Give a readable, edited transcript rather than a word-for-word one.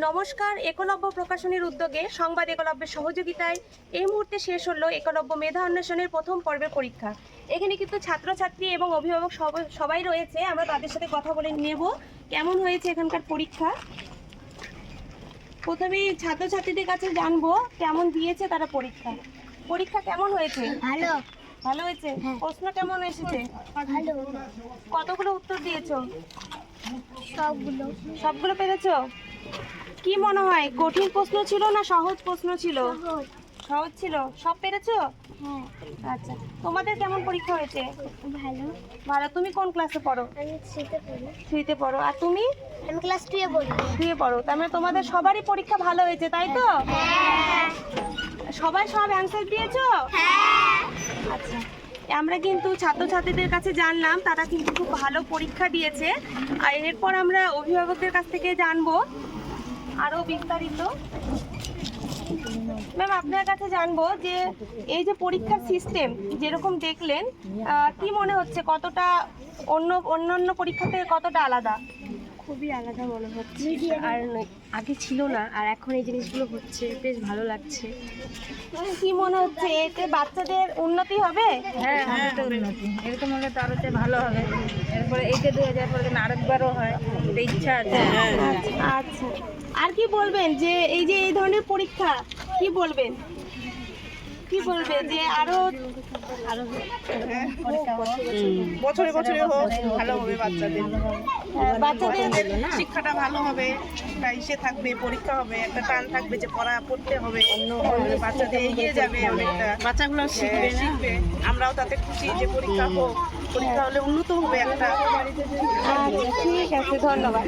নমস্কার, একলব্য প্রকাশনীর উদ্যোগে সংবাদ একলব্যের সহযোগিতায় এই মুহূর্তে শেষ হলো একলব্য মেধা অন্বেষণের প্রথম পর্বের পরীক্ষা। এখানে কিন্তু ছাত্রছাত্রী এবং অভিভাবক সবাই রয়েছে। আমরা তাদের সাথে কথা বলে নেব কেমন হয়েছে এখানকার পরীক্ষা। প্রথমেই ছাত্রছাত্রীদের কাছে জানবো কেমন দিয়েছে তারা পরীক্ষা। পরীক্ষা কেমন হয়েছে? ভালো। ভালো হয়েছে। প্রশ্ন কেমন এসেছে? ভালো। কতগুলো উত্তর দিয়েছো? সবগুলো পেরেছো? কি মনে হয় কঠিন প্রশ্ন ছিল না সহজ প্রশ্ন ছিল? সহজ ছিল। সব পেরেছো? হ্যাঁ। আচ্ছা, তোমাদের কেমন পরীক্ষা হয়েছে? ভালো। ভালো। তুমি কোন ক্লাসে পড়ো? আমি 3তে পড়ি। 3তে পড়ো। আর তুমি? আমি ক্লাস 2 এ পড়ি। 2 এ পড়ো। তার মানে তোমাদের সবারই পরীক্ষা ভালো হয়েছে, তাই তো? হ্যাঁ। সবাই সব অ্যানসার দিয়েছো? হ্যাঁ। আচ্ছা, আমরা কিন্তু ছাত্রছাত্রীদের কাছে জানলাম তারা কিন্তু খুব ভালো পরীক্ষা দিয়েছে। আর এরপর আমরা অভিভাবকদের কাছ থেকে জানবো আরো বিস্তারিত। ম্যাম, আপনার কাছে জানবো যে এই যে পরীক্ষার সিস্টেম যেরকম দেখলেন, কি মনে হচ্ছে কতটা অন্যান্য পরীক্ষা থেকে কতটা আলাদা? খুবই আলাদা মনে হচ্ছে, আর আগে ছিল না, আর এখন এই জিনিসগুলো হচ্ছে, বেশ ভালো লাগছে। কি মনে হচ্ছে এতে বাচ্চাদের উন্নতি হবে? হ্যাঁ, উন্নতি এরকম হলে তো আরো ভালো হবে। এরপরে এইটা 2000 পরে যেন আরেকবারও হয়, এটা ইচ্ছা আছে। আচ্ছা, আর কি বলবেন যে এই যে এই ধরনের পরীক্ষা কি বলবেন? কি বলবে যে আরো বছরে বছরে হোক, ভালো হবে বাচ্চাদের। বাচ্চাদের শিক্ষাটা ভালো হবে, একটা ইসে থাকবে, পরীক্ষা হবে, একটা টান থাকবে যে পড়তে হবে, বাচ্চাদের এগিয়ে যাবে অনেকটা, বাচ্চাগুলো শিখবে। আমরাও তাতে খুশি যে পরীক্ষা হোক, পরীক্ষা হলে উন্নত হবে একটা। আচ্ছা, ঠিক আছে, ধন্যবাদ।